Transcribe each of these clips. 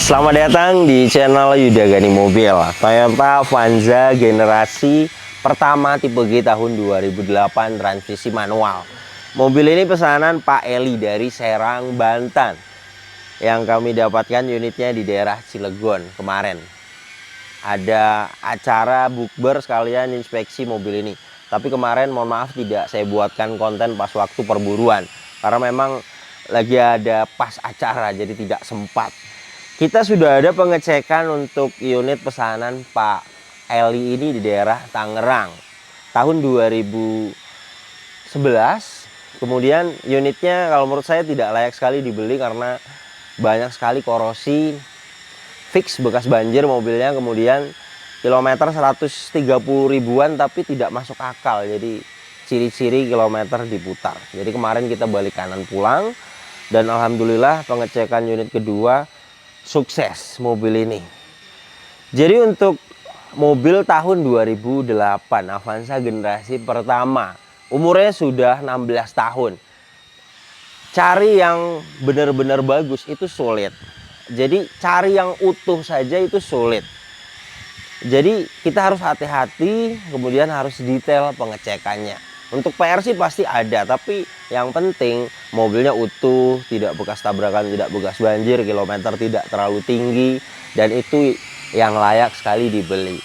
Selamat datang di channel Yuda Gani Mobil. Toyota Avanza generasi pertama tipe G tahun 2008 transmisi manual. Mobil ini pesanan Pak Eli dari Serang, Banten, yang kami dapatkan unitnya di daerah Cilegon kemarin. Ada acara bukber sekalian inspeksi mobil ini. Tapi kemarin mohon maaf tidak saya buatkan konten pas waktu perburuan, karena memang lagi ada pas acara jadi tidak sempat. Kita sudah ada pengecekan untuk unit pesanan Pak Eli ini di daerah Tangerang tahun 2011. Kemudian unitnya kalau menurut saya tidak layak sekali dibeli karena banyak sekali korosi, fix bekas banjir mobilnya, kemudian kilometer 130 ribuan tapi tidak masuk akal. Jadi ciri-ciri kilometer diputar. Jadi kemarin kita balik kanan pulang dan alhamdulillah pengecekan unit kedua sukses mobil ini. Jadi untuk mobil tahun 2008 Avanza generasi pertama, umurnya sudah 16 tahun. Cari yang benar-benar bagus itu sulit. Jadi cari yang utuh saja itu sulit. Jadi kita harus hati-hati, kemudian harus detail pengecekannya. Untuk PR sih pasti ada, tapi yang penting mobilnya utuh, tidak bekas tabrakan, tidak bekas banjir, kilometer tidak terlalu tinggi, dan itu yang layak sekali dibeli.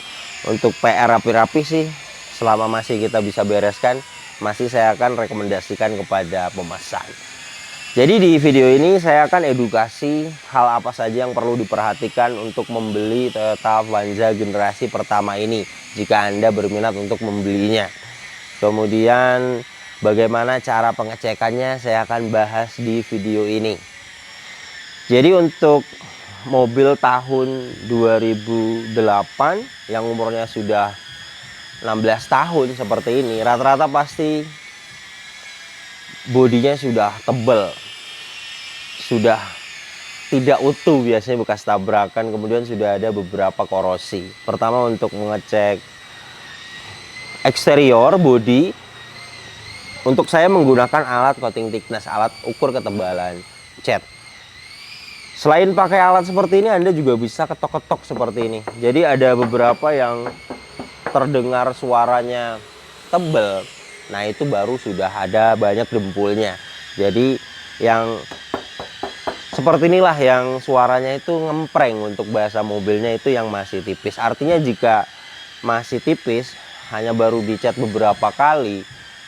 Untuk PR rapi-rapi sih, selama masih kita bisa bereskan, masih saya akan rekomendasikan kepada pemesan. Jadi di video ini saya akan edukasi hal apa saja yang perlu diperhatikan untuk membeli Toyota Avanza generasi pertama ini, jika Anda berminat untuk membelinya. Kemudian bagaimana cara pengecekannya saya akan bahas di video ini. Jadi untuk mobil tahun 2008 yang umurnya sudah 16 tahun seperti ini, rata-rata pasti bodinya sudah tebal, sudah tidak utuh, biasanya bekas tabrakan, kemudian sudah ada beberapa korosi. Pertama untuk mengecek eksterior bodi, untuk saya menggunakan alat coating thickness, alat ukur ketebalan cat. Selain pakai alat seperti ini, Anda juga bisa ketok-ketok seperti ini. Jadi ada beberapa yang terdengar suaranya tebal, nah itu baru sudah ada banyak dempulnya. Jadi yang seperti inilah yang suaranya itu ngempreng, untuk bahasa mobilnya itu yang masih tipis. Artinya jika masih tipis, hanya baru dicat beberapa kali,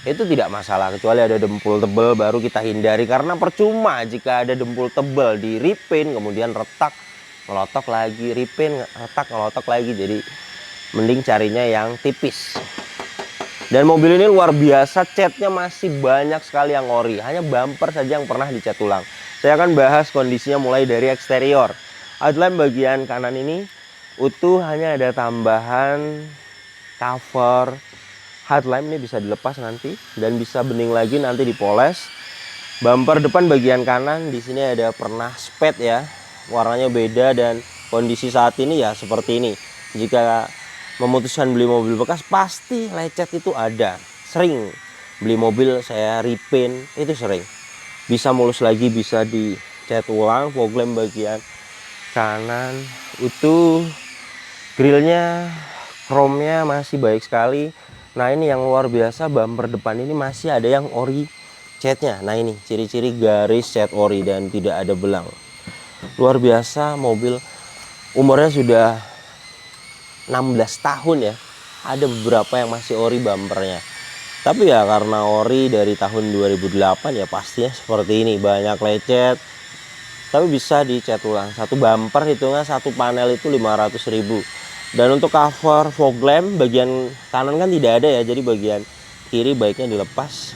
itu tidak masalah, kecuali ada dempul tebal baru kita hindari, karena percuma jika ada dempul tebal di repaint kemudian retak ngelotok lagi, repaint retak ngelotok lagi. Jadi mending carinya yang tipis. Dan mobil ini luar biasa, catnya masih banyak sekali yang ori, hanya bumper saja yang pernah dicat ulang. Saya akan bahas kondisinya mulai dari eksterior. Headlamp bagian kanan ini utuh, hanya ada tambahan cover headlamp, ini bisa dilepas nanti dan bisa bening lagi nanti dipoles. Bumper depan bagian kanan di sini ada pernah spet ya, warnanya beda, dan kondisi saat ini ya seperti ini. Jika memutuskan beli mobil bekas, pasti lecet itu ada. Sering beli mobil saya repaint itu sering. Bisa mulus lagi, bisa dicat ulang. Fog lamp bagian kanan utuh, grillnya, chrome-nya masih baik sekali. Nah ini yang luar biasa, bumper depan ini masih ada yang ori catnya. Nah ini ciri-ciri garis cat ori dan tidak ada belang. Luar biasa, mobil umurnya sudah 16 tahun ya. Ada beberapa yang masih ori bumpernya. Tapi ya karena ori dari tahun 2008 ya pastinya seperti ini, banyak lecet. Tapi bisa dicat ulang. Satu bumper hitungnya satu panel itu 500.000. Dan untuk cover fog lamp bagian kanan kan tidak ada ya, jadi bagian kiri baiknya dilepas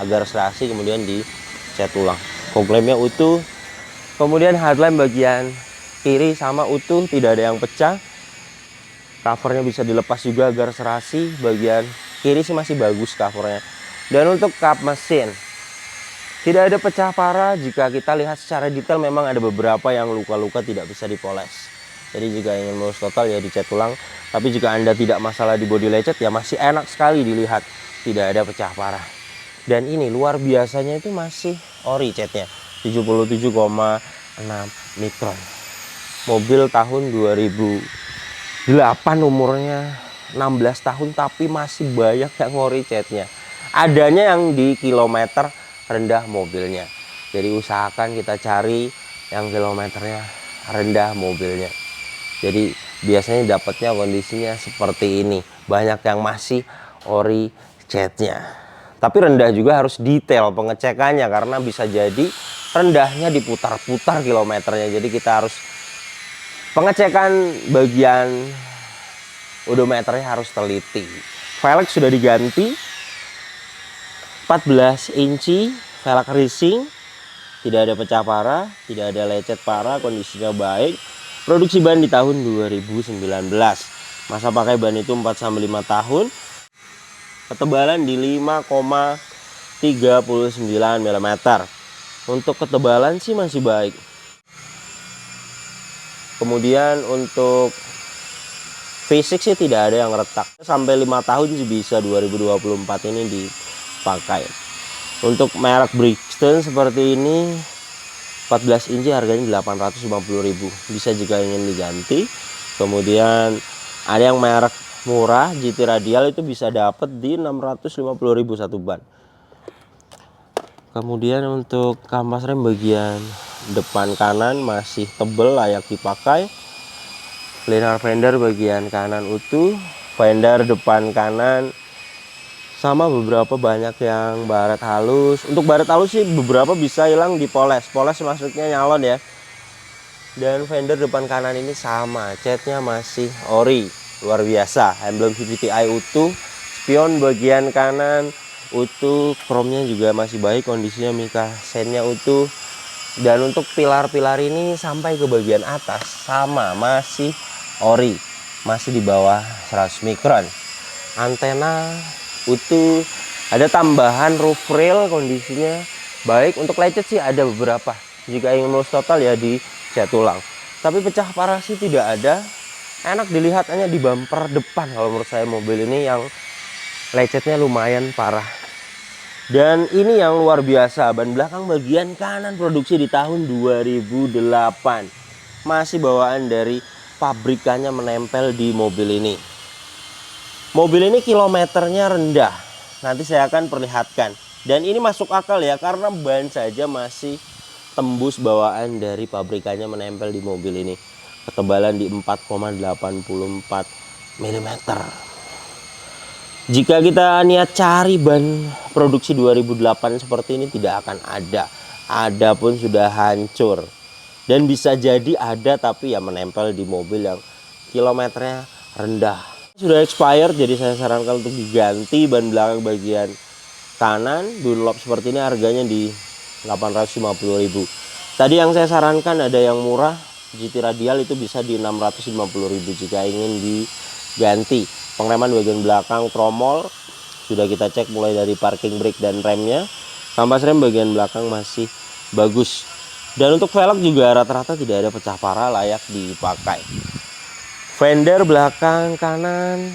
agar serasi, kemudian dicat ulang. Fog lampnya utuh. Kemudian headlamp bagian kiri sama utuh, tidak ada yang pecah. Covernya bisa dilepas juga agar serasi. Bagian kiri sih masih bagus covernya. Dan untuk kap mesin tidak ada pecah parah. Jika kita lihat secara detail memang ada beberapa yang luka-luka tidak bisa dipoles. Jadi jika ingin mulus total ya dicat ulang. Tapi jika Anda tidak masalah di bodi lecet ya masih enak sekali dilihat. Tidak ada pecah parah. Dan ini luar biasanya itu masih ori catnya. 77,6 mikron. Mobil tahun 2008 umurnya 16 tahun tapi masih banyak yang ori catnya. Adanya yang di kilometer rendah mobilnya. Jadi usahakan kita cari yang kilometernya rendah mobilnya. Jadi biasanya dapatnya kondisinya seperti ini. Banyak yang masih ori catnya. Tapi rendah juga harus detail pengecekannya karena bisa jadi rendahnya diputar-putar kilometernya. Jadi kita harus pengecekan bagian odometernya harus teliti. Velg sudah diganti 14 inci velg racing, tidak ada pecah parah, tidak ada lecet parah, kondisinya baik. Produksi ban di tahun 2019. Masa pakai ban itu 4-5 tahun. Ketebalan di 5,39 mm. Untuk ketebalan sih masih baik. Kemudian untuk fisik sih tidak ada yang retak. Sampai 5 tahun sih bisa 2024 ini dipakai. Untuk merek Brixton seperti ini 14 inci harganya 850.000. Bisa jika ingin diganti. Kemudian ada yang merek murah GT Radial itu bisa dapat di 650.000 satu ban. Kemudian untuk kampas rem bagian depan kanan masih tebal, layak dipakai. Linear fender bagian kanan utuh, fender depan kanan sama beberapa banyak yang baret halus. Untuk baret halus sih beberapa bisa hilang dipoles. Poles maksudnya nyalon ya. Dan fender depan kanan ini sama, catnya masih ori, luar biasa. Emblem VVTi utuh, spion bagian kanan utuh, chrome-nya juga masih baik, kondisinya mica sennya utuh. Dan untuk pilar-pilar ini sampai ke bagian atas sama, masih ori, masih di bawah 100 mikron. Antena utuh, ada tambahan roof rail, kondisinya baik. Untuk lecet sih ada beberapa, jika ingin mulus total ya dicat ulang. Tapi pecah parah sih tidak ada. Enak dilihat hanya di bumper depan kalau menurut saya mobil ini yang lecetnya lumayan parah. Dan ini yang luar biasa, ban belakang bagian kanan produksi di tahun 2008. Masih bawaan dari pabrikannya menempel di mobil ini. Mobil ini kilometernya rendah. Nanti saya akan perlihatkan. Dan ini masuk akal ya, karena ban saja masih tembus bawaan dari pabrikannya menempel di mobil ini. Ketebalan di 4,84 mm. Jika kita niat cari ban produksi 2008 seperti ini tidak akan ada. Ada pun sudah hancur. Dan bisa jadi ada tapi ya menempel di mobil yang kilometernya rendah. Sudah expired, jadi saya sarankan untuk diganti ban belakang bagian kanan. Dunlop seperti ini harganya di 850.000. Tadi yang saya sarankan ada yang murah, GT Radial itu bisa di 650.000 jika ingin diganti. Pengereman bagian belakang tromol sudah kita cek mulai dari parking brake dan remnya. Kampas rem bagian belakang masih bagus. Dan untuk velg juga rata-rata tidak ada pecah parah, layak dipakai. Fender belakang kanan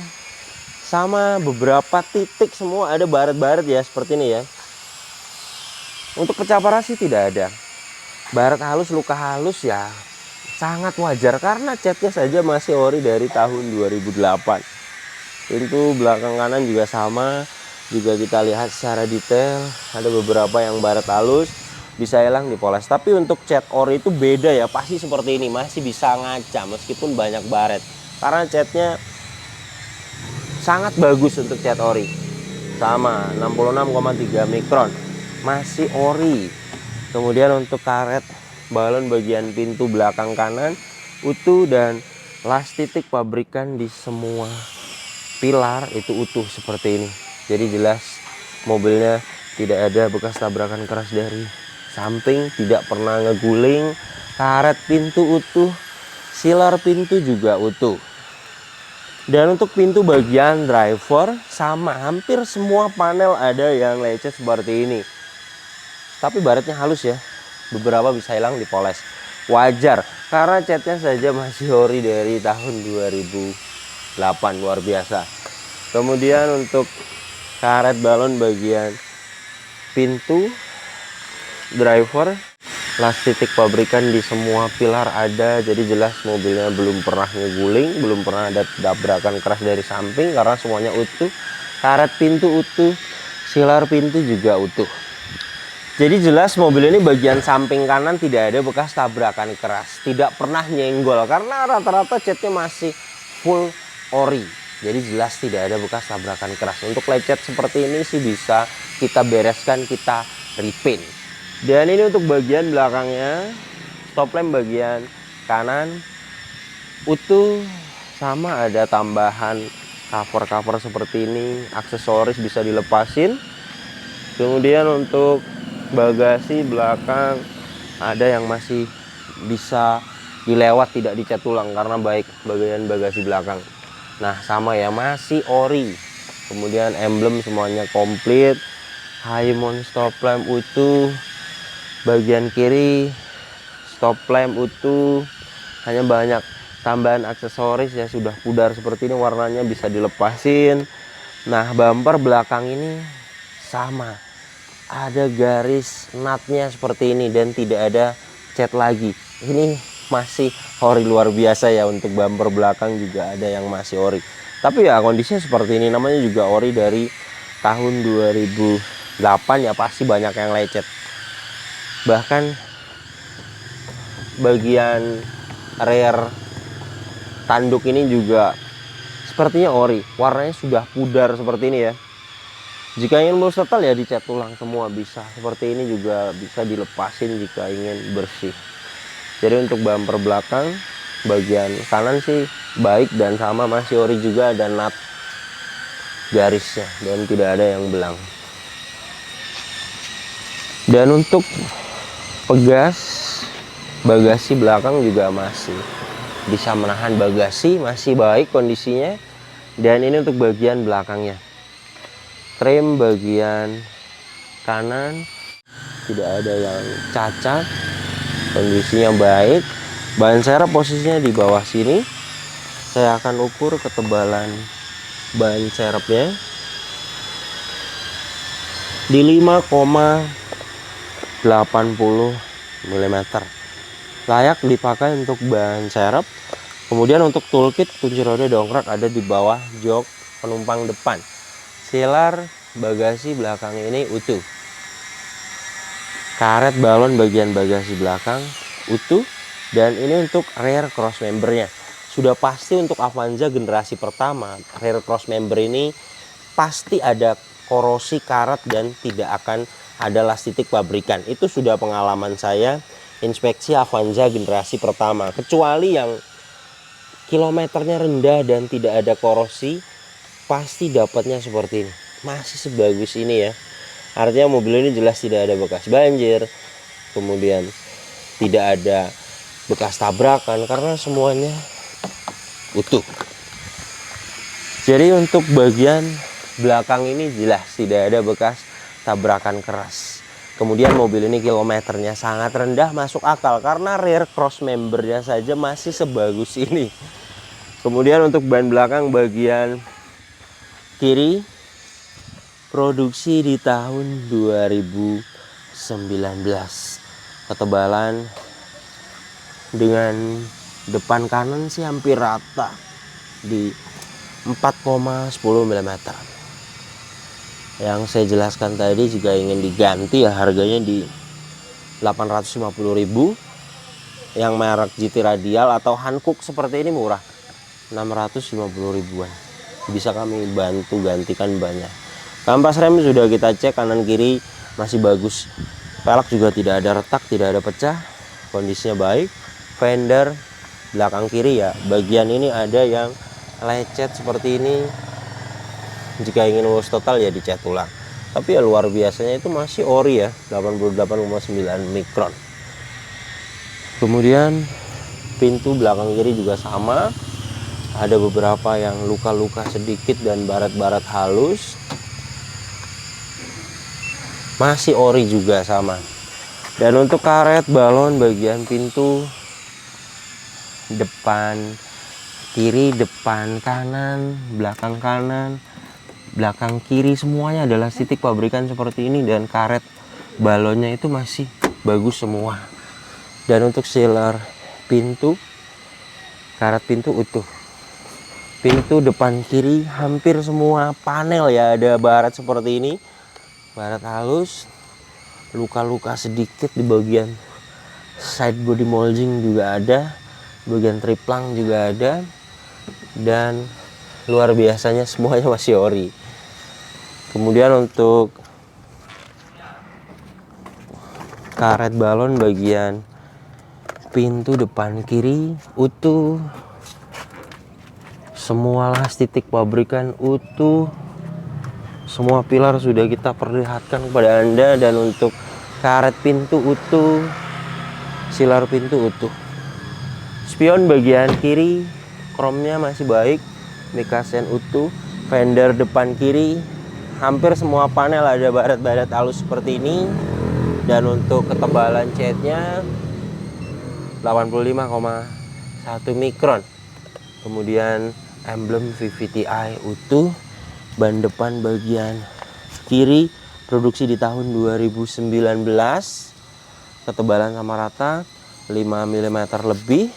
sama beberapa titik semua ada baret-baret ya seperti ini ya. Untuk pecah parah sih tidak ada. Baret halus, luka halus ya sangat wajar karena catnya saja masih ori dari tahun 2008. Pintu belakang kanan juga sama, juga kita lihat secara detail ada beberapa yang baret halus, bisa hilang dipoles. Tapi untuk cat ori itu beda ya, pasti seperti ini masih bisa ngaca meskipun banyak baret, karena catnya sangat bagus untuk cat ori. Sama 66,3 mikron, masih ori. Kemudian untuk karet balon bagian pintu belakang kanan utuh dan las titik pabrikan di semua pilar itu utuh seperti ini. Jadi jelas mobilnya tidak ada bekas tabrakan keras dari samping, tidak pernah ngeguling. Karet pintu utuh, Sealer pintu juga utuh. Dan untuk pintu bagian driver sama, hampir semua panel ada yang lecet seperti ini. Tapi baretnya halus ya, beberapa bisa hilang dipoles. Wajar, karena catnya saja masih ori dari tahun 2008, luar biasa. Kemudian untuk karet balon bagian pintu driver, las titik pabrikan di semua pilar ada, jadi jelas mobilnya belum pernah ngeguling, belum pernah ada tabrakan keras dari samping karena semuanya utuh. Karet pintu utuh, sealer pintu juga utuh. Jadi jelas mobil ini bagian samping kanan tidak ada bekas tabrakan keras, tidak pernah nyenggol karena rata-rata catnya masih full ori. Jadi jelas tidak ada bekas tabrakan keras. Untuk lecet seperti ini sih bisa kita bereskan, kita repaint. Dan ini untuk bagian belakangnya, stop lamp bagian kanan utuh, sama ada tambahan cover-cover seperti ini, aksesoris bisa dilepasin. Kemudian untuk bagasi belakang ada yang masih bisa dilewat, tidak dicat ulang karena baik bagian bagasi belakang. Nah sama ya, masih ori. Kemudian emblem semuanya komplit, high mount stop lamp utuh. Bagian kiri stop lamp utuh, hanya banyak tambahan aksesoris ya, sudah pudar seperti ini, warnanya bisa dilepasin. Nah bumper belakang ini sama, ada garis natnya seperti ini dan tidak ada cat lagi. Ini masih ori luar biasa ya, untuk bumper belakang juga ada yang masih ori. Tapi ya kondisinya seperti ini, namanya juga ori dari tahun 2008 ya, pasti banyak yang lecet. Bahkan bagian rear tanduk ini juga sepertinya ori, warnanya sudah pudar seperti ini ya. Jika ingin mulus total ya dicat ulang semua bisa. Seperti ini juga bisa dilepasin jika ingin bersih. Jadi untuk bumper belakang bagian kanan sih baik dan sama, masih ori juga, ada nut garisnya dan tidak ada yang belang. Dan untuk pegas bagasi belakang juga masih bisa menahan bagasi, masih baik kondisinya. Dan ini untuk bagian belakangnya, trim bagian kanan tidak ada yang cacat, kondisinya baik. Ban serep posisinya di bawah sini. Saya akan ukur ketebalan ban serepnya di 5,80 mm, layak dipakai untuk ban serep. Kemudian untuk toolkit kunci roda dongkrak ada di bawah jok penumpang depan. Sealer bagasi belakang ini utuh, karet balon bagian bagasi belakang utuh. Dan ini untuk rear cross membernya, sudah pasti untuk Avanza generasi pertama rear cross member ini pasti ada korosi karat dan tidak akan ada las titik pabrikan. Itu sudah pengalaman saya inspeksi Avanza generasi pertama. Kecuali yang kilometernya rendah dan tidak ada korosi, pasti dapatnya seperti ini, masih sebagus ini ya. Artinya mobil ini jelas tidak ada bekas banjir, kemudian tidak ada bekas tabrakan karena semuanya utuh. Jadi untuk bagian belakang ini jelas tidak ada bekas tabrakan keras. Kemudian mobil ini kilometernya sangat rendah, masuk akal karena rear cross membernya saja masih sebagus ini. Kemudian untuk ban belakang bagian kiri produksi di tahun 2019, ketebalan dengan depan kanan sih hampir rata di 4,10 mm. Yang saya jelaskan tadi jika ingin diganti ya harganya di 850.000. Yang merek GT Radial atau Hankook seperti ini murah, 650 ribuan. Bisa kami bantu gantikan banyak. Kampas rem sudah kita cek kanan kiri masih bagus. Pelek juga tidak ada retak, tidak ada pecah, kondisinya baik. Fender belakang kiri ya, bagian ini ada yang lecet seperti ini. Jika ingin lulus total ya dicat ulang. Tapi ya luar biasanya itu masih ori ya, 88,9 mikron. Kemudian pintu belakang kiri juga sama. Ada beberapa yang luka-luka sedikit dan baret-baret halus. Masih ori juga sama. Dan untuk karet balon bagian pintu depan kiri, depan kanan, belakang kiri semuanya adalah titik pabrikan seperti ini, dan karet balonnya itu masih bagus semua. Dan untuk sealer pintu, karet pintu utuh. Pintu depan kiri hampir semua panel ya ada baret seperti ini, baret halus. Luka-luka sedikit di bagian side body molding juga ada, bagian triplang juga ada, dan luar biasanya semuanya masih ori. Kemudian untuk karet balon bagian pintu depan kiri utuh, semua las titik pabrikan utuh, semua pilar sudah kita perlihatkan kepada Anda. Dan untuk karet pintu utuh, silar pintu utuh. Spion bagian kiri kromnya masih baik, mikasen utuh. Fender depan kiri hampir semua panel ada baret-baret halus seperti ini. Dan untuk ketebalan catnya 85,1 mikron. Kemudian emblem VVTi utuh. Ban depan bagian kiri produksi di tahun 2019, ketebalan sama rata 5 mm lebih.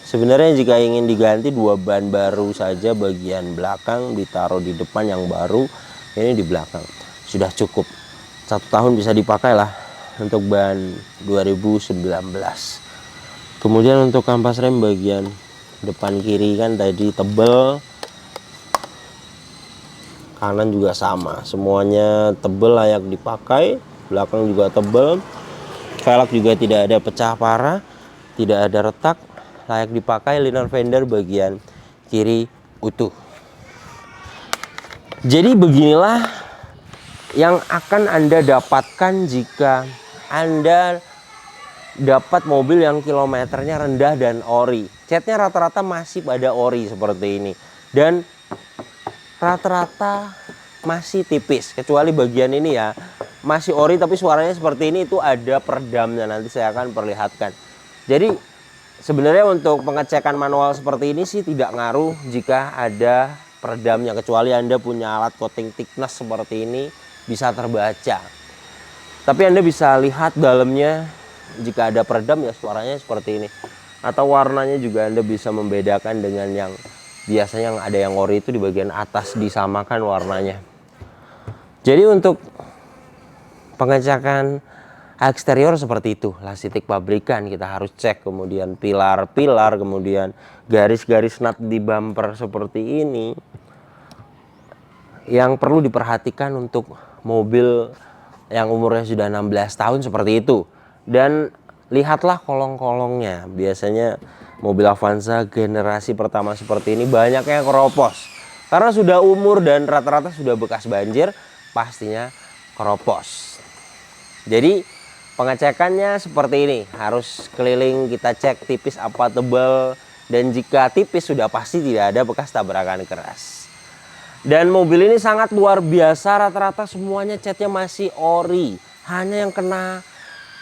Sebenarnya jika ingin diganti 2 ban baru saja, bagian belakang ditaruh di depan, yang baru ini di belakang, sudah cukup. 1 tahun bisa dipakai lah untuk ban 2019. Kemudian untuk kampas rem bagian depan kiri kan tadi tebel, kanan juga sama, semuanya tebel layak dipakai. Belakang juga tebel, velg juga tidak ada pecah parah, tidak ada retak, layak dipakai. Liner fender bagian kiri utuh. Jadi beginilah yang akan Anda dapatkan jika Anda dapat mobil yang kilometernya rendah dan ori. Catnya rata-rata masih pada ori seperti ini, dan rata-rata masih tipis, kecuali bagian ini ya masih ori tapi suaranya seperti ini, itu ada peredamnya, nanti saya akan perlihatkan. Jadi sebenarnya untuk pengecekan manual seperti ini sih tidak ngaruh jika ada peredamnya, kecuali Anda punya alat coating thickness seperti ini bisa terbaca. Tapi Anda bisa lihat dalamnya, jika ada peredam ya suaranya seperti ini. Atau warnanya juga Anda bisa membedakan dengan yang biasanya yang ada yang ori itu di bagian atas disamakan warnanya. Jadi untuk pengecekan eksterior seperti itu, las titik pabrikan kita harus cek. Kemudian pilar-pilar, kemudian garis-garis nut di bumper seperti ini yang perlu diperhatikan untuk mobil yang umurnya sudah 16 tahun seperti itu. Dan lihatlah kolong-kolongnya. Biasanya mobil Avanza generasi pertama seperti ini banyak yang keropos, karena sudah umur dan rata-rata sudah bekas banjir, pastinya keropos. Jadi pengecekannya seperti ini, harus keliling kita cek tipis apa tebal, dan jika tipis sudah pasti tidak ada bekas tabrakan keras. Dan mobil ini sangat luar biasa, rata-rata semuanya catnya masih ori. Hanya yang kena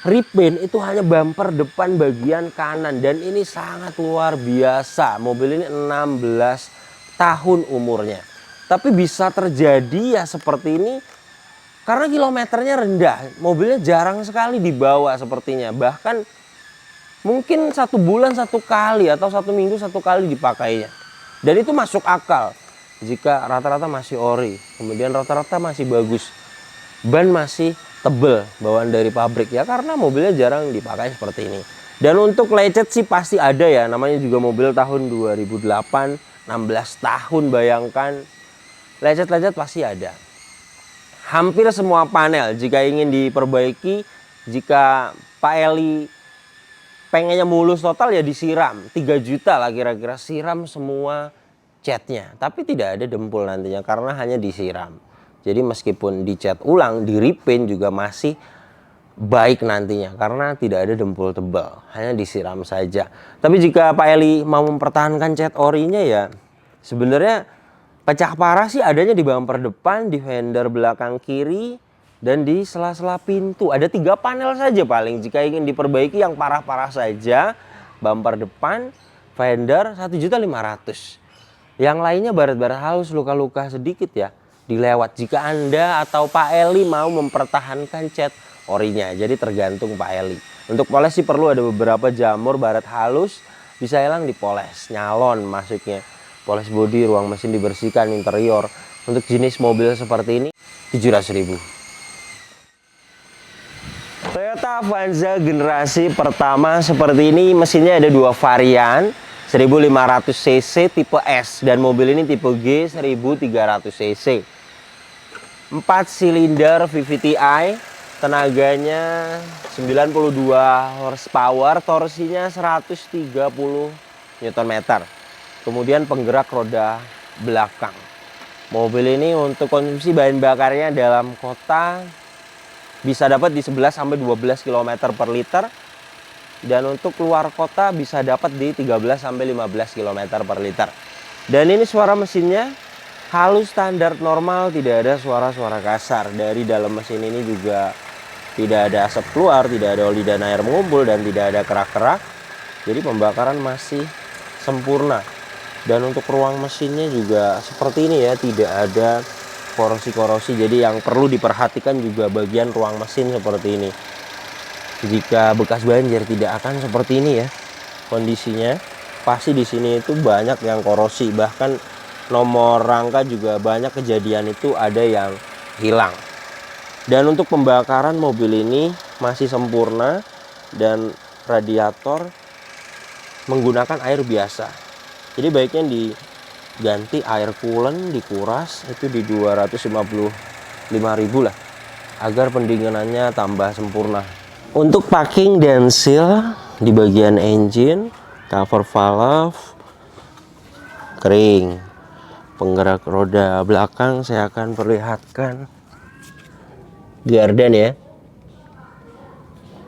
repaint itu hanya bumper depan bagian kanan, dan ini sangat luar biasa. Mobil ini 16 tahun umurnya, tapi bisa terjadi ya seperti ini karena kilometernya rendah. Mobilnya jarang sekali dibawa sepertinya, bahkan mungkin 1 bulan 1 kali atau 1 minggu 1 kali dipakainya. Dan itu masuk akal jika rata-rata masih ori, kemudian rata-rata masih bagus, ban masih tebel bawaan dari pabrik ya, karena mobilnya jarang dipakai seperti ini. Dan untuk lecet sih pasti ada ya, namanya juga mobil tahun 2008, 16 tahun, bayangkan lecet-lecet pasti ada. Hampir semua panel jika ingin diperbaiki, jika Pak Eli pengennya mulus total ya disiram 3 juta lah kira-kira, siram semua catnya, tapi tidak ada dempul nantinya karena hanya disiram. Jadi meskipun dicat ulang, di repaint juga masih baik nantinya karena tidak ada dempul tebal, hanya disiram saja. Tapi jika Pak Eli mau mempertahankan cat orinya ya sebenarnya pecah parah sih adanya di bumper depan, di fender belakang kiri, dan di sela-sela pintu. Ada 3 panel saja paling jika ingin diperbaiki yang parah-parah saja. Bumper depan, fender 1.500.000. Yang lainnya baret-baret halus, luka-luka sedikit ya dilewat jika Anda atau Pak Eli mau mempertahankan cat orinya. Jadi tergantung Pak Eli. Untuk poles sih perlu ada beberapa jamur baret halus, bisa hilang dipoles, nyalon maksudnya. Poles bodi, ruang mesin dibersihkan, interior. Untuk jenis mobil seperti ini 700.000. Toyota Avanza generasi pertama seperti ini, mesinnya ada 2 varian, 1500 cc tipe S dan mobil ini tipe G 1300 cc. 4 silinder VVTi, tenaganya 92 horsepower, torsinya 130 Nm. Kemudian penggerak roda belakang. Mobil ini untuk konsumsi bahan bakarnya dalam kota bisa dapat di 11 sampai 12 km per liter. Dan untuk keluar kota bisa dapat di 13 sampai 15 km per liter. Dan ini suara mesinnya halus, standar, normal, tidak ada suara-suara kasar. Dari dalam mesin ini juga tidak ada asap keluar, tidak ada oli dan air mengumpul, dan tidak ada kerak-kerak. Jadi pembakaran masih sempurna. Dan untuk ruang mesinnya juga seperti ini ya, tidak ada korosi-korosi. Jadi yang perlu diperhatikan juga bagian ruang mesin seperti ini. Jika bekas banjir tidak akan seperti ini ya kondisinya. Pasti di sini itu banyak yang korosi, bahkan nomor rangka juga banyak kejadian itu ada yang hilang. Dan untuk pembakaran mobil ini masih sempurna dan radiator menggunakan air biasa. Jadi baiknya diganti air coolant, dikuras itu di 255.000 lah agar pendinginannya tambah sempurna. Untuk packing dan seal di bagian engine, cover valve kering. Penggerak roda belakang saya akan perlihatkan. Gardan ya.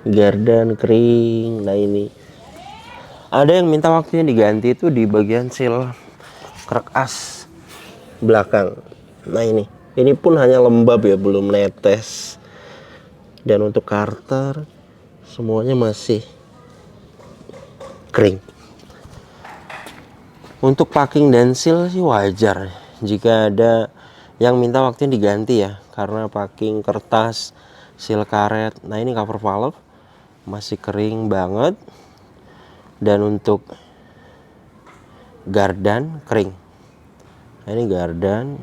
Gardan kering. Nah ini. Ada yang minta waktunya diganti itu di bagian seal krek as belakang. Nah ini. Ini pun hanya lembab ya, belum netes. Dan untuk karter semuanya masih kering. Untuk packing dan seal sih wajar jika ada yang minta waktunya diganti ya, karena packing kertas, seal karet. Nah ini cover valve masih kering banget. Dan untuk gardan kering. Nah ini gardan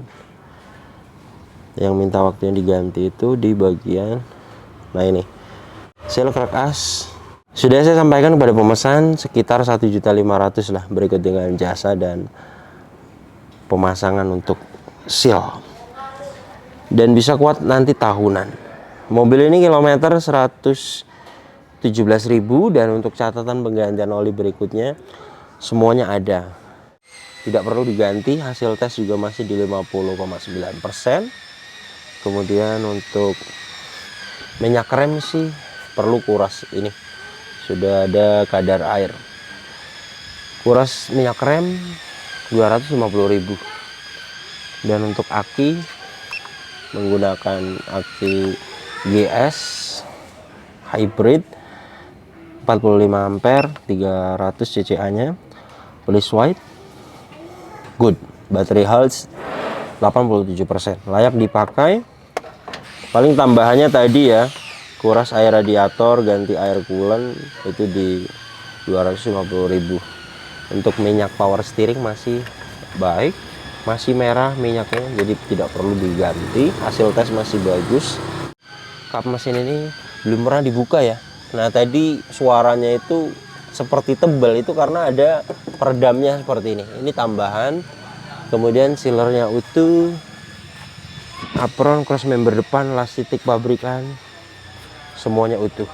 yang minta waktunya diganti itu di bagian, nah ini seal krek as sudah saya sampaikan kepada pemesan sekitar 1.500.000 lah, berikut dengan jasa dan pemasangan untuk seal. Dan bisa kuat nanti tahunan. Mobil ini kilometer 117.000 dan untuk catatan penggantian oli berikutnya semuanya ada. Tidak perlu diganti, hasil tes juga masih di 50,9%. Kemudian untuk minyak rem sih perlu kuras, ini sudah ada kadar air. Kuras minyak rem 250.000. Dan untuk aki menggunakan aki GS hybrid 45 ampere 300 cca nya, polish white, good, battery health 87%, layak dipakai. Paling tambahannya tadi ya, kuras air radiator, ganti air coolant itu di 250.000. Untuk minyak power steering masih baik, masih merah minyaknya, jadi tidak perlu diganti. Hasil tes masih bagus. Kap mesin ini belum pernah dibuka ya. Nah tadi suaranya itu seperti tebal, itu karena ada peredamnya seperti ini. Ini tambahan. Kemudian sealernya utuh, apron, cross member depan, lastik pabrikan semuanya utuh.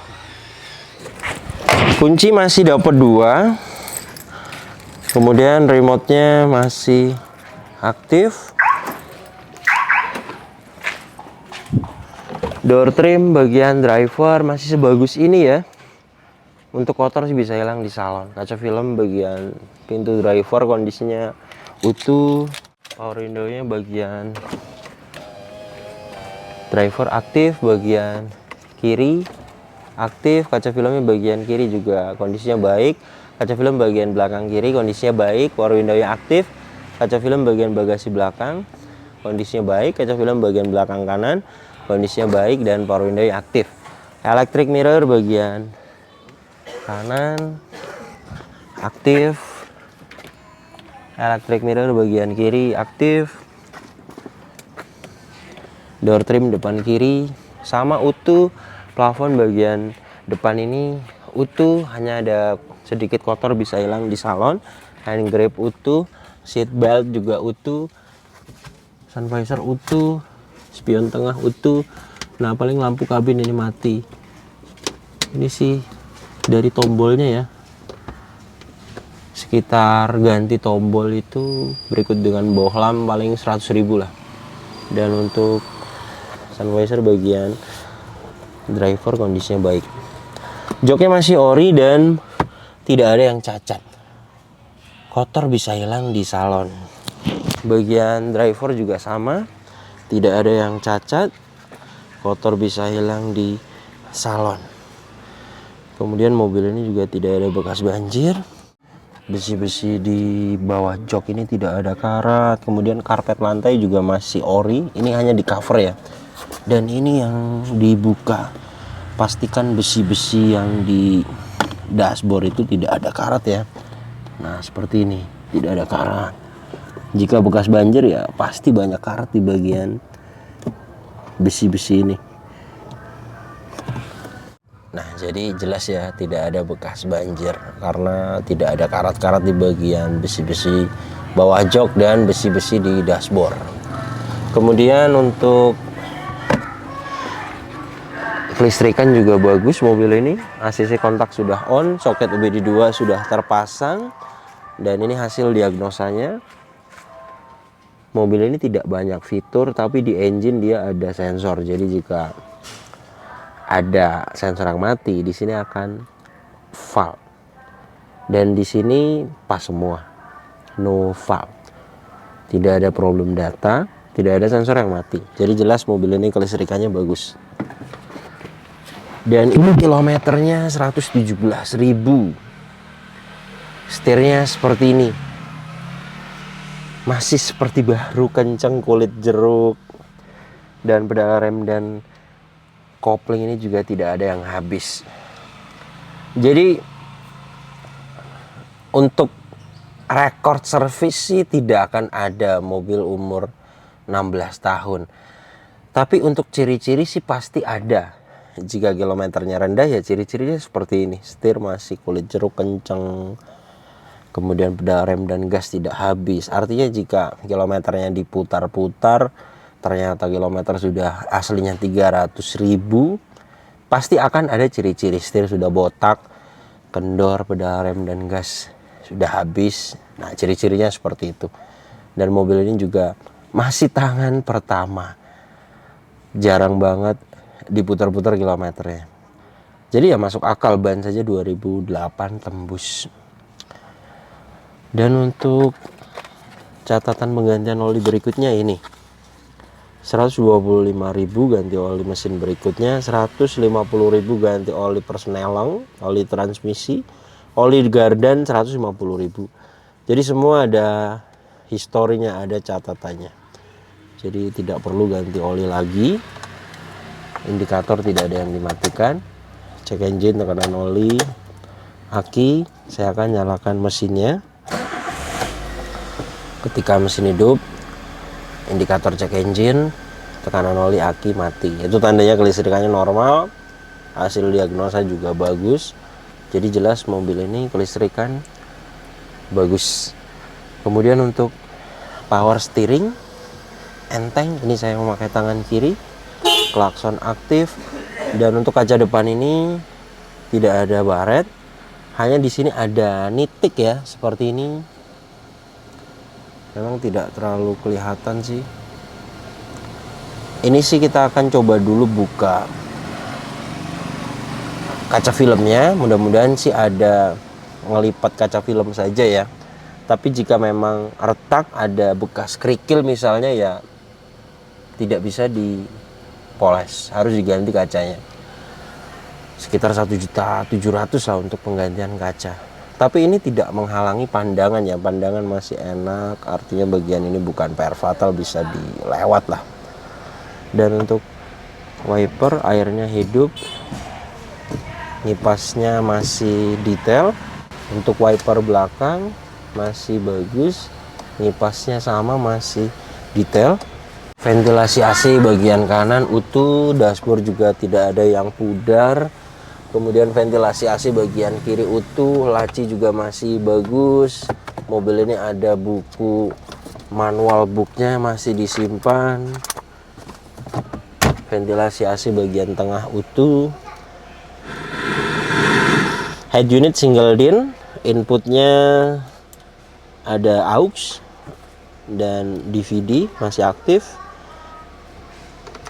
Kunci masih dapat 2. Kemudian remote-nya masih aktif. Door trim bagian driver masih sebagus ini ya. Untuk kotor sih bisa hilang di salon. Kaca film bagian pintu driver kondisinya utuh. Power window-nya bagian driver aktif, bagian kiri aktif. Kaca filmnya bagian kiri juga kondisinya baik. Kaca film bagian belakang kiri kondisinya baik. Power window-nya aktif. Kaca film bagian bagasi belakang kondisinya baik. Kaca film bagian belakang kanan kondisinya baik dan power window-nya aktif. Electric mirror bagian kanan aktif. Electric mirror bagian kiri aktif. Door trim depan kiri sama utuh. Plafon bagian depan ini utuh, hanya ada sedikit kotor bisa hilang di salon. Hand grip utuh, seat belt juga utuh, sun visor utuh, spion tengah utuh. Nah, paling lampu kabin ini mati. Ini sih dari tombolnya ya. Sekitar ganti tombol itu berikut dengan bohlam paling 100.000 lah. Dan untuk sun visor bagian driver kondisinya baik. Joknya masih ori dan tidak ada yang cacat. Kotor bisa hilang di salon. Bagian driver juga sama, tidak ada yang cacat. Kotor bisa hilang di salon. Kemudian mobil ini juga tidak ada bekas banjir. Besi-besi di bawah jok ini tidak ada karat. Kemudian karpet lantai juga masih ori. Ini hanya di cover ya. Dan ini yang dibuka, pastikan besi-besi yang di dashboard itu tidak ada karat ya. Nah, seperti ini, tidak ada karat. Jika bekas banjir ya pasti banyak karat di bagian besi-besi ini. Nah, jadi jelas ya tidak ada bekas banjir karena tidak ada karat-karat di bagian besi-besi bawah jok dan besi-besi di dashboard. Kemudian untuk kelistrikan juga bagus mobil ini. ACC kontak sudah on, soket OBD 2 sudah terpasang. Dan ini hasil diagnosanya. Mobil ini tidak banyak fitur, tapi di engine dia ada sensor. Jadi jika ada sensor yang mati, di sini akan fault. Dan di sini pas semua, no fault. Tidak ada problem data, tidak ada sensor yang mati. Jadi jelas mobil ini kelistrikannya bagus. Dan ini kilometernya 117.000. Setirnya seperti ini. Masih seperti baru, kenceng, kulit jeruk. Dan pedal rem dan kopling ini juga tidak ada yang habis. Jadi untuk rekor servis sih tidak akan ada mobil umur 16 tahun. Tapi untuk ciri-ciri sih pasti ada. Jika kilometernya rendah ya ciri-cirinya seperti ini. Setir masih kulit jeruk, kenceng. Kemudian pedal rem dan gas tidak habis. Artinya jika kilometernya diputar-putar, ternyata kilometer sudah aslinya 300.000, pasti akan ada ciri-ciri. Setir sudah botak, kendor, pedal rem dan gas sudah habis. Nah, ciri-cirinya seperti itu. Dan mobil ini juga masih tangan pertama. Jarang banget diputar-putar kilometernya. Jadi ya masuk akal, ban saja 2008 tembus. Dan untuk catatan penggantian oli berikutnya ini 125.000 ganti oli mesin berikutnya, 150.000 ganti oli persneling, oli transmisi, oli gardan 150.000. Jadi semua ada historinya, ada catatannya. Jadi tidak perlu ganti oli lagi. Indikator tidak ada yang dimatikan. Cek engine, tekanan oli, aki. Saya akan nyalakan mesinnya. Ketika mesin hidup, indikator cek engine, tekanan oli, aki mati. Itu tandanya kelistrikannya normal. Hasil diagnosa juga bagus. Jadi jelas mobil ini kelistrikan bagus. Kemudian untuk power steering enteng. Ini saya memakai tangan kiri. Klakson aktif. Dan untuk kaca depan ini tidak ada baret. Hanya di sini ada nitik ya, seperti ini. Memang tidak terlalu kelihatan sih. Ini sih kita akan coba dulu buka kaca filmnya, mudah-mudahan sih ada ngelipat kaca film saja ya. Tapi jika memang retak, ada bekas kerikil misalnya ya tidak bisa dipoles, harus diganti kacanya. Sekitar 1.700.000 lah untuk penggantian kaca. Tapi ini tidak menghalangi pandangan ya, pandangan masih enak, artinya bagian ini bukan PR fatal, bisa dilewat lah. Dan untuk wiper airnya hidup, ngipasnya masih detail. Untuk wiper belakang masih bagus, ngipasnya sama masih detail. Ventilasi AC bagian kanan utuh, dashboard juga tidak ada yang pudar. Kemudian ventilasi AC bagian kiri utuh, laci juga masih bagus. Mobil ini ada buku manual booknya masih disimpan. Ventilasi AC bagian tengah utuh. Head unit single din, inputnya ada aux dan DVD masih aktif.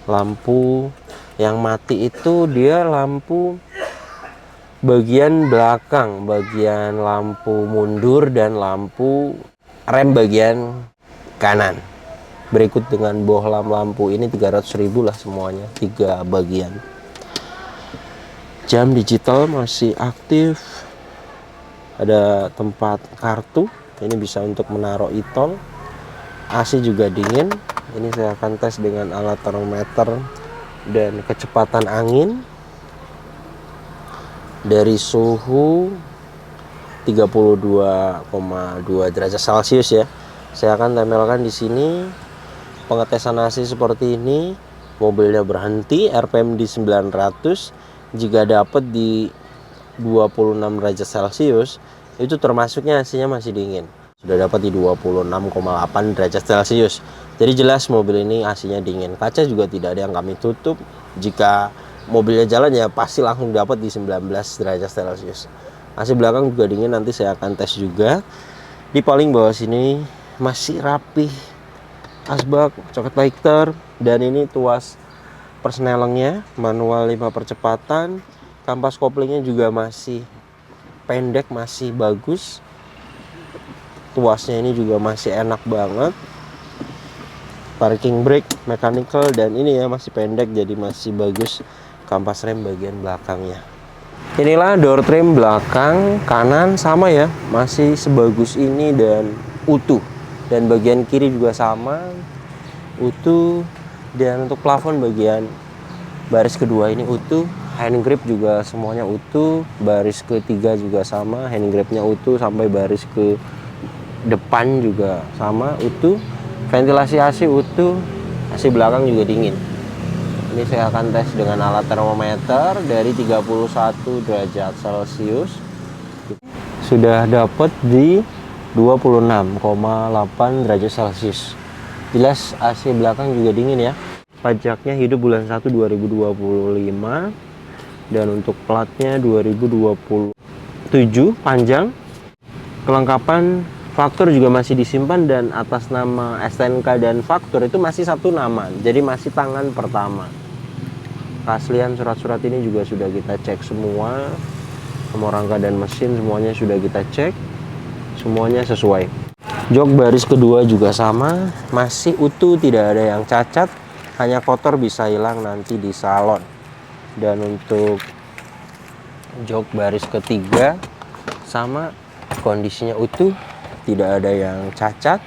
Lampu yang mati itu dia lampu bagian belakang, bagian lampu mundur dan lampu rem bagian kanan. Berikut dengan bohlam lampu ini 300.000 lah semuanya, 3 bagian. Jam digital masih aktif. Ada tempat kartu, ini bisa untuk menaruh e-tol. AC juga dingin. Ini saya akan tes dengan alat termometer dan kecepatan angin. Dari suhu 32,2 derajat Celcius ya. Saya akan tempelkan di sini. Pengetesan AC seperti ini. Mobilnya berhenti, RPM di 900. Jika dapat di 26 derajat Celcius, itu termasuknya AC-nya masih dingin. Sudah dapat di 26,8 derajat Celcius. Jadi jelas mobil ini AC-nya dingin. Kaca juga tidak ada yang kami tutup. Jika mobilnya jalan ya pasti langsung dapat di 19 derajat Celcius. AC belakang juga dingin, nanti saya akan tes juga. Di paling bawah sini masih rapi. Asbak, coket lighter, dan ini tuas persnelengnya, manual 5 percepatan. Kampas koplingnya juga masih pendek, masih bagus. Tuasnya ini juga masih enak banget. Parking brake mechanical, dan ini ya masih pendek jadi masih bagus. Kampas rem bagian belakangnya. Inilah door trim belakang kanan sama ya, masih sebagus ini dan utuh. Dan bagian kiri juga sama, utuh. Dan untuk plafon bagian baris kedua ini utuh. Hand grip juga semuanya utuh. Baris ketiga juga sama, hand gripnya utuh sampai baris ke depan juga sama, utuh. Ventilasi AC utuh. AC belakang juga dingin. Ini saya akan tes dengan alat termometer dari 31 derajat Celcius. Sudah dapat di 26,8 derajat Celcius. Jelas AC belakang juga dingin ya. Pajaknya hidup bulan 1 2025. Dan untuk platnya 2027 panjang. Kelengkapan faktur juga masih disimpan, dan atas nama STNK dan faktur itu masih satu nama. Jadi masih tangan pertama. Keaslian surat-surat ini juga sudah kita cek semua. Nomor rangka dan mesin semuanya sudah kita cek. Semuanya sesuai. Jok baris kedua juga sama, masih utuh, tidak ada yang cacat. Hanya kotor bisa hilang nanti di salon. Dan untuk jok baris ketiga sama, kondisinya utuh, tidak ada yang cacat.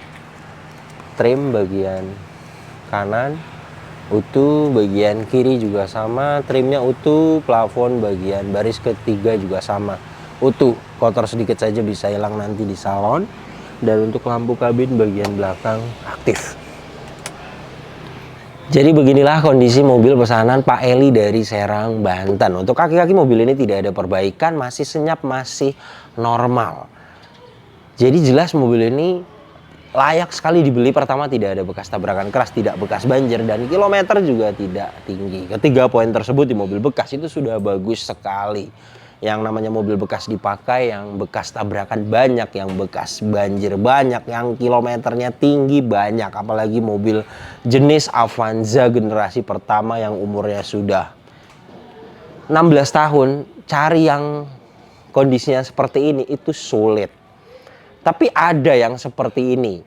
Trim bagian kanan utuh, bagian kiri juga sama, trimnya utuh. Plafon bagian baris ketiga juga sama, utuh, kotor sedikit saja bisa hilang nanti di salon. Dan untuk lampu kabin bagian belakang aktif. Jadi beginilah kondisi mobil pesanan Pak Eli dari Serang, Banten. Untuk kaki-kaki mobil ini tidak ada perbaikan, masih senyap, masih normal. Jadi jelas mobil ini layak sekali dibeli. Pertama, tidak ada bekas tabrakan keras, tidak bekas banjir, dan kilometer juga tidak tinggi. Ketiga poin tersebut di mobil bekas itu sudah bagus sekali. yang namanya mobil bekas dipakai, yang bekas tabrakan banyak, yang bekas banjir banyak, yang kilometernya tinggi banyak. Apalagi mobil jenis Avanza generasi pertama yang umurnya sudah 16 tahun, cari yang kondisinya seperti ini itu sulit. Tapi ada yang seperti ini,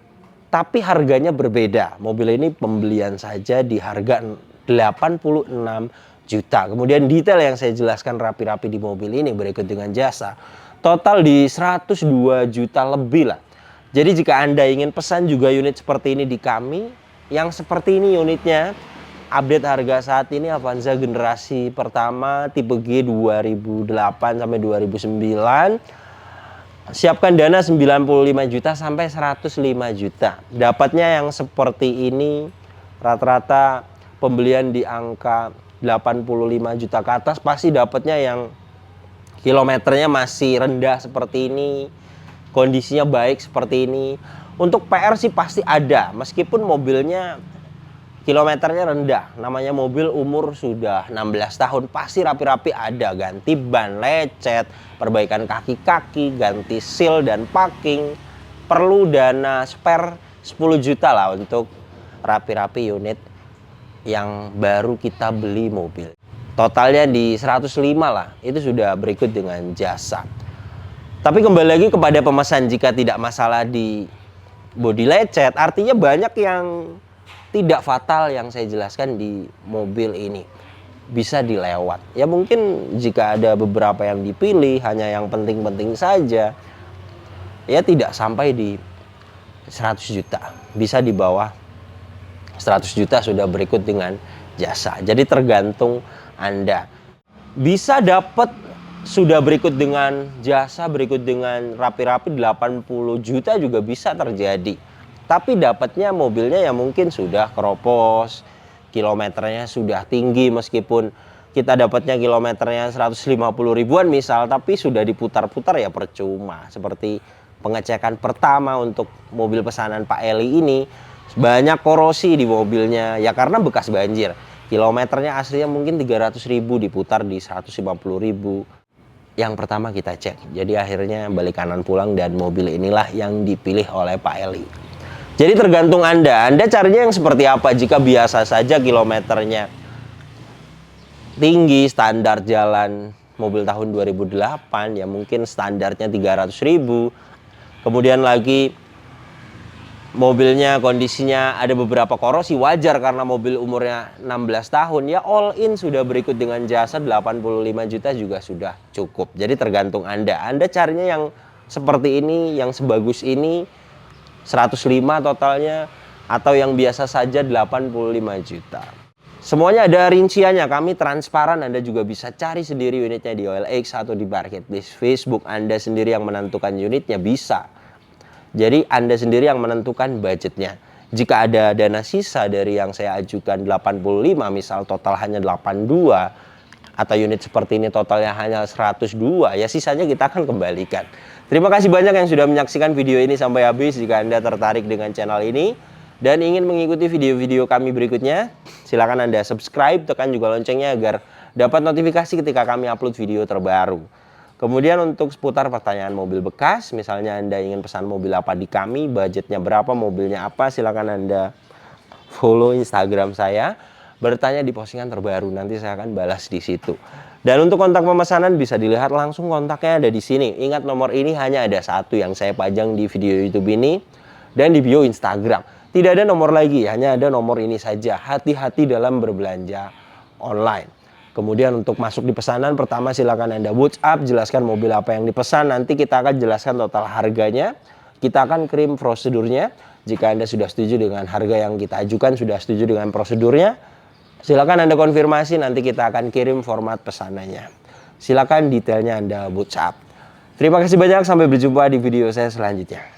tapi harganya berbeda. Mobil ini pembelian saja di harga 86 juta. Kemudian detail yang saya jelaskan rapi-rapi di mobil ini berikut dengan jasa. Total di 102 juta lebih lah. Jadi jika Anda ingin pesan juga unit seperti ini di kami, yang seperti ini unitnya, update harga saat ini Avanza generasi pertama tipe G 2008 sampai 2009. Siapkan dana 95 juta sampai 105 juta. Dapatnya yang seperti ini rata-rata pembelian di angka 85 juta ke atas pasti dapatnya yang kilometernya masih rendah seperti ini, kondisinya baik seperti ini. Untuk PR sih pasti ada, meskipun mobilnya kilometernya rendah. Namanya mobil umur sudah 16 tahun, pasti rapi-rapi ada. Ganti ban lecet, perbaikan kaki-kaki, ganti seal dan parking. Perlu dana spare 10 juta lah untuk rapi-rapi unit yang baru kita beli mobil. Totalnya di 105 lah, itu sudah berikut dengan jasa. Tapi kembali lagi kepada pemesan, jika tidak masalah di bodi lecet, artinya banyak yang tidak fatal yang saya jelaskan di mobil ini. Bisa dilewat. Ya mungkin jika ada beberapa yang dipilih, hanya yang penting-penting saja, ya tidak sampai di 100 juta. Bisa di bawah 100 juta sudah berikut dengan jasa. Jadi tergantung Anda. Bisa dapat sudah berikut dengan jasa, berikut dengan rapi-rapi 80 juta juga bisa terjadi. Tapi dapatnya mobilnya ya mungkin sudah keropos, kilometernya sudah tinggi, meskipun kita dapatnya kilometernya 150 ribuan misal, tapi sudah diputar-putar ya percuma. Seperti pengecekan pertama untuk mobil pesanan Pak Eli ini, banyak korosi di mobilnya ya karena bekas banjir. Kilometernya aslinya mungkin 300 ribu, diputar di 150 ribu. Yang pertama kita cek. Jadi akhirnya balik kanan pulang dan mobil inilah yang dipilih oleh Pak Eli. Jadi tergantung Anda carinya yang seperti apa. Jika biasa saja kilometernya tinggi, standar jalan mobil tahun 2008 ya mungkin standarnya 300 ribu. Kemudian lagi mobilnya kondisinya ada beberapa korosi, wajar karena mobil umurnya 16 tahun, ya all in sudah berikut dengan jasa 85 juta juga sudah cukup. Jadi tergantung Anda carinya yang seperti ini, yang sebagus ini 105 totalnya, atau yang biasa saja 85 juta. Semuanya ada rinciannya, kami transparan, Anda juga bisa cari sendiri unitnya di OLX atau di marketplace Facebook. Anda sendiri yang menentukan unitnya bisa. Jadi Anda sendiri yang menentukan budgetnya. Jika ada dana sisa dari yang saya ajukan 85, misal total hanya 82, atau unit seperti ini totalnya hanya 102, ya sisanya kita akan kembalikan. Terima kasih banyak yang sudah menyaksikan video ini sampai habis. Jika Anda tertarik dengan channel ini dan ingin mengikuti video-video kami berikutnya, silakan Anda subscribe, tekan juga loncengnya agar dapat notifikasi ketika kami upload video terbaru. Kemudian untuk seputar pertanyaan mobil bekas, misalnya Anda ingin pesan mobil apa di kami, budgetnya berapa, mobilnya apa, silakan Anda follow Instagram saya, bertanya di postingan terbaru, nanti saya akan balas di situ. Dan untuk kontak pemesanan bisa dilihat langsung, kontaknya ada di sini. Ingat, nomor ini hanya ada satu yang saya pajang di video YouTube ini dan di bio Instagram. Tidak ada nomor lagi, hanya ada nomor ini saja. Hati-hati dalam berbelanja online. Kemudian untuk masuk di pesanan, pertama silakan Anda WhatsApp, jelaskan mobil apa yang dipesan. Nanti kita akan jelaskan total harganya. Kita akan kirim prosedurnya. Jika Anda sudah setuju dengan harga yang kita ajukan, sudah setuju dengan prosedurnya, silakan Anda konfirmasi, nanti kita akan kirim format pesanannya. Silakan detailnya Anda WhatsApp. Terima kasih banyak, sampai berjumpa di video saya selanjutnya.